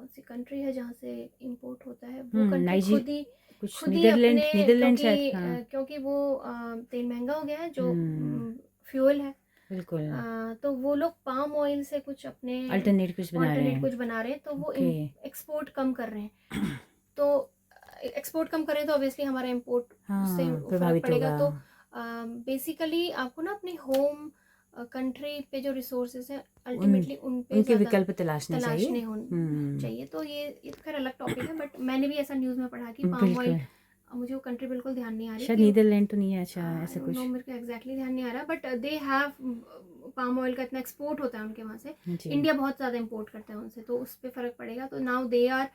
A: कौन सी कंट्री है जहाँ से इंपोर्ट होता है, वो कंट्री
B: नाइजी
A: खुद ही
B: कुछ
A: अपने
B: नीदरलैंड शायद,
A: क्योंकि
B: हाँ।
A: क्योंकि वो तेल महंगा हो गया है जो
B: हम्म,
A: फ्यूल है,
B: बिल्कुल।
A: तो वो लोग पाम ऑयल से कुछ अपने
B: अल्टरनेट कुछ बना रहे
A: ऑल्टरनेट
B: हैं।
A: कुछ बना रहे हैं, तो वो
B: ओके।
A: एक्सपोर्ट कम कर रहे हैं। तो एक्सपोर्ट कम करें तो ऑब्वियसली हमारा इंपोर्ट उससे
B: हाँ,
A: फर्क
B: प्रभावित
A: पड़ेगा।
B: होगा।
A: तो बेसिकली आपको ना अपने होम कंट्री पे जो रिसोर्सेज हैं
B: उन
A: अल्टीमेटली उन पे
B: उनके
A: ज़्यादा
B: विकल्प तलाशने चाहिए।
A: तलाशने होने चाहिए। तो ये तो खैर अलग टॉपिक है, बट मैंने भी ऐसा न्यूज़ में पढ़ा कि पाम ऑयल,
B: बिल्कुल।
A: मुझे वो कंट्री बिल्कुल ध्यान नहीं आ रही
B: शायद
A: कि
B: नीदरलैंड तो नहीं है, अच्छा
A: आई
B: ऐसा
A: डोंट
B: कुछ।
A: नो, मेरे को एग्जैक्टली ध्यान नहीं आ रहा, but they have palm oil का इतना एक्सपोर्ट होता है उनके वहाँ से।
B: जी।
A: इंडिया बहुत ज़्यादा इंपोर्ट करता है उनसे, तो उस पर फ़र्क पड़ेगा। तो नाउ दे आर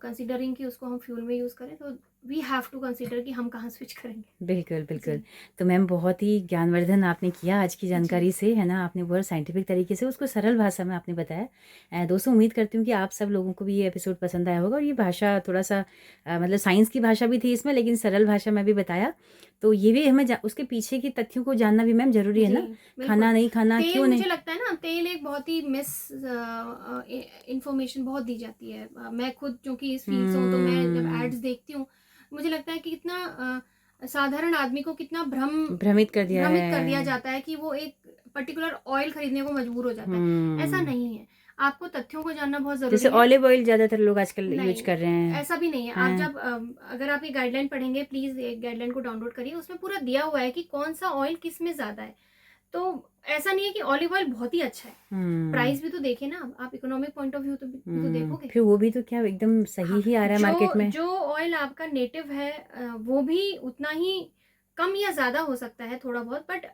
A: कंसिडरिंग कि उसको हम फ्यूल में यूज़ करें, तो वी हैव टू कंसिडर कि हम कहाँ स्विच करेंगे।
B: बिल्कुल, बिल्कुल।
A: जी
B: तो मैम बहुत ही ज्ञानवर्धन आपने किया आज की
A: जी
B: जानकारी से, है ना? आपने बहुत साइंटिफिक तरीके से उसको सरल भाषा में आपने बताया। दोस्तों उम्मीद करती हूँ कि आप सब लोगों को भी ये एपिसोड पसंद आया होगा, और ये भाषा थोड़ा-सा मतलब साइंस की भाषा भी थी इसमें, लेकिन सरल भाषा में भी बताया। तो ये भी हमें उसके पीछे की तथ्यों को जानना भी मैम ज़रूरी है
A: जी,
B: ना?
A: बिल्कुल।
B: खाना नहीं खाना,
A: तेल,
B: क्यों नहीं?
A: मुझे लगता है ना, तेल एक बहुत ही मिस इंफॉर्मेशन बहुत दी जाती है। मैं खुद चूंकि इस फील्ड से हूँ, तो मैं जब
B: हुँ,
A: एड्स देखती हूँ, मुझे लगता है कि कितना साधारण आदमी को कितना
B: भ्रमित कर दिया
A: भ्रमित कर दिया
B: है।
A: जाता है कि वो एक पर्टिकुलर ऑयल खरीदने को मजबूर हो जाता है। ऐसा
B: हुँ।
A: नहीं है, आपको तथ्यों को जानना बहुत
B: जैसे
A: ज़रूरी है।
B: ऑलिव ऑयल ज़्यादातर लोग आजकल यूज़
A: नहीं,
B: कर रहे हैं।
A: ऐसा भी नहीं है। आप
B: हैं?
A: जब अगर आप ये गाइडलाइन पढ़ेंगे, प्लीज़ एक गाइडलाइन को डाउनलोड करिए, उसमें पूरा दिया हुआ है कि कौन सा ऑयल किस में ज़्यादा है। तो ऐसा नहीं है कि ऑलिव ऑयल बहुत ही अच्छा है।
B: हुँ।
A: प्राइस भी तो देखिए ना, आप इकोनॉमिक पॉइंट ऑफ व्यू तो भी तो देखोगे।
B: फिर वो भी तो क्या एकदम सही
A: हाँ,
B: ही आ रहा है मार्केट
A: जो
B: में।
A: जो ऑयल आपका नेटिव है, वो भी उतना ही कम या ज़्यादा हो सकता है थोड़ा बहुत, बट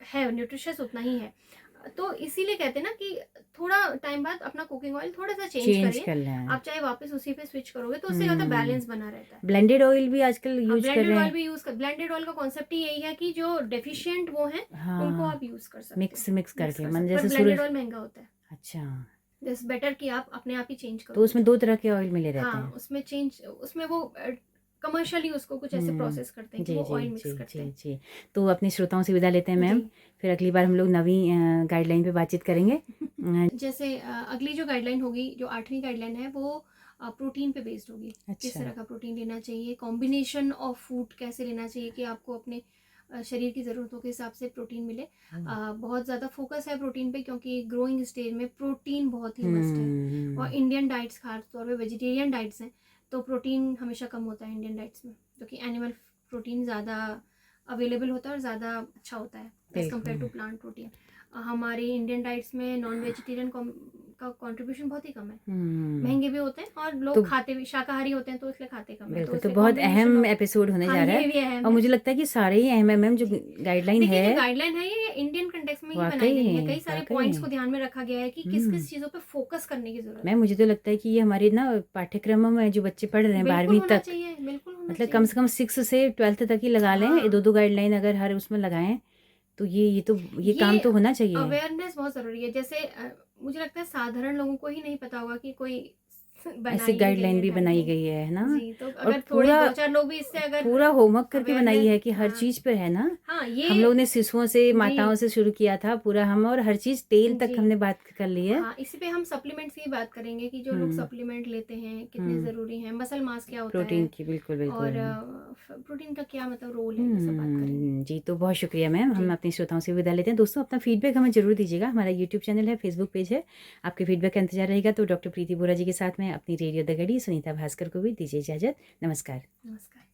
A: है न्यूट्रिशियस उतना ही है। तो इसीलिए कहते हैं ना कि थोड़ा टाइम बाद अपना कुकिंग ऑयल थोड़ा-सा चेंज
B: चेंज
A: करिए।
B: कर लें।
A: आप चाहे वापस उसी पे स्विच करोगे तो उससे क्या होता है,
B: हुँ।
A: बैलेंस बना रहता है।
B: ब्लेंडेड ऑयल भी आजकल
A: हाँ,
B: यूज़ कर
A: ब्लेंडेड
B: रहे
A: ऑयल
B: हैं।
A: भी यूज़ कर, ब्लेंडेड ऑयल का कॉन्सेप्ट ही यही है कि जो डेफिशिएंट वो हैं, उनको
B: हाँ,
A: आप यूज़ कर सकते हो।
B: मिक्स मिक्स
A: मिक्स
B: करके
A: कर
B: मतलब
A: सकते हो, पर
B: जैसे
A: ब्लेंडेड
B: सूरज।
A: ऑयल महँगा होता है।
B: अच्छा,
A: इट्स बेटर कि आप अपने आप ही चेंज
B: तो
A: करो वो
B: उसमें 2
A: चीज़।
B: तरह के ऑयल मिले रहते
A: हाँ,
B: हैं।
A: उसमें चेंज, उसमें वो कमर्शियली उसको कुछ ऐसे
B: हुँ।
A: प्रोसेस करते हैं कि
B: जी,
A: वो
B: जी,
A: ऑयल
B: जी,
A: मिक्स करते
B: जी,
A: हैं।
B: जी। तो अपने श्रोताओं से विदा लेते हैं मैम।
A: जी।
B: फिर अगली बार हम लोग नई गाइडलाइन पे बातचीत करेंगे।
A: जैसे अगली जो गाइडलाइन होगी, जो 8वीं गाइडलाइन है, वो प्रोटीन पे बेस्ड होगी। किस
B: अच्छा।
A: तरह का प्रोटीन लेना चाहिए, कॉम्बिनेशन ऑफ फूड कैसे लेना चाहिए कि आपको अपने शरीर की ज़रूरतों के हिसाब से प्रोटीन मिले। बहुत ज़्यादा फोकस है प्रोटीन पे, क्योंकि ग्रोइंग स्टेज में प्रोटीन बहुत ही मस्ट है। और
B: हुँ।
A: इंडियन डाइट्स, खास तौर पे वेजिटेरियन डाइट्स हैं, तो प्रोटीन हमेशा कम होता है इंडियन डाइट्स में, क्योंकि एनिमल प्रोटीन ज़्यादा अवेलेबल होता है और ज़्यादा अच्छा होता है एज़ कम्पेयर टू
B: बिल्कुल।
A: Plant protein. हमारे इंडियन डाइट्स में नॉन वेजिटेरियन का कंट्रीब्यूशन बहुत ही कम है।
B: हुँ।
A: महंगे भी होते हैं और लोग
B: तो
A: खाते भी शाकाहारी होते हैं, तो इसलिए खाते कम है, तो
B: बिल्कुल, तो
A: इसलिए
B: बहुत
A: कॉम्बिनेशन
B: अहम
A: ऑफ।
B: एपिसोड होने
A: हाँ,
B: जा रहा
A: ये
B: है,
A: भी अहम
B: और
A: है।
B: मुझे लगता है कि सारे ही अहम है मैम जो
A: जी,
B: गाइडलाइन
A: देखिए,
B: है।
A: जो गाइडलाइन है ये इंडियन कंटेक्स्ट में ही बनाई गई है।
B: वाक़ई,
A: कई सारे
B: वाक़ई।
A: पॉइंट्स को ध्यान में रखा गया है कि किस
B: हुँ।
A: किस चीज़ों पे फोकस करने की ज़रूरत
B: मैम
A: है।
B: मुझे तो लगता है कि ये हमारे ना पाठ्यक्रमों में जो बच्चे पढ़ रहे हैं
A: बिल्कुल
B: 12वीं
A: होना
B: तक,
A: चाहिए, बिल्कुल होना
B: मतलब कम
A: चाहिए।
B: से कम 6 से 12th तक ही लगा लें,
A: हाँ,
B: 2-2 गाइडलाइन अगर हर उसमें लगाएँ, तो ये
A: ये
B: काम तो होना चाहिए।
A: अवेयरनेस बहुत ज़रूरी है। जैसे मुझे लगता है साधारण लोगों को ही नहीं पता होगा कि कोई
B: ऐसी
A: बनाई भी गई
B: गाइडलाइन
A: है
B: भी बनाई
A: गाइडलाइन।
B: गई है ना?
A: जी, तो
B: और
A: अगर थोड़े
B: पूरा
A: 2-4 लोग भी इससे अगर
B: पूरा होमवर्क करके बनाई
A: अवेयरनेस,
B: है कि हर
A: हाँ,
B: चीज़ पे है ना?
A: हाँ,
B: हम लोग
A: ये
B: ने शिशुओं से,
A: जी,
B: माताओं से शुरू किया था पूरा हम, और हर चीज़ तेल तक
A: जी।
B: हमने बात कर ली है।
A: हाँ, इसी पे हम सप्लीमेंट्स की बात करेंगे कि जो लोग
B: हुँ,
A: सप्लीमेंट लेते हैं कितने
B: हुँ।
A: ज़रूरी हैं, मसल मास क्या होता
B: प्रोटीन
A: है,
B: की, बिल्कुल, बिल्कुल।
A: और प्रोटीन का क्या मतलब रोल है, ये सब बात करेंगे।
B: जी, तो बहुत शुक्रिया मैम, हम
A: जी,
B: अपने श्रोताओं से विदा लेते हैं। दोस्तों अपना फीडबैक हमें ज़रूर दीजिएगा, हमारा यूट्यूब चैनल है, फेसबुक पेज है, आपके फीडबैक का इंतज़ार रहेगा। तो डॉक्टर प्रीति बोरा जी के साथ में अपनी रेडियो द घड़ी सुनीता भास्कर को भी दीजिए इजाज़त। नमस्कार।
A: नमस्कार।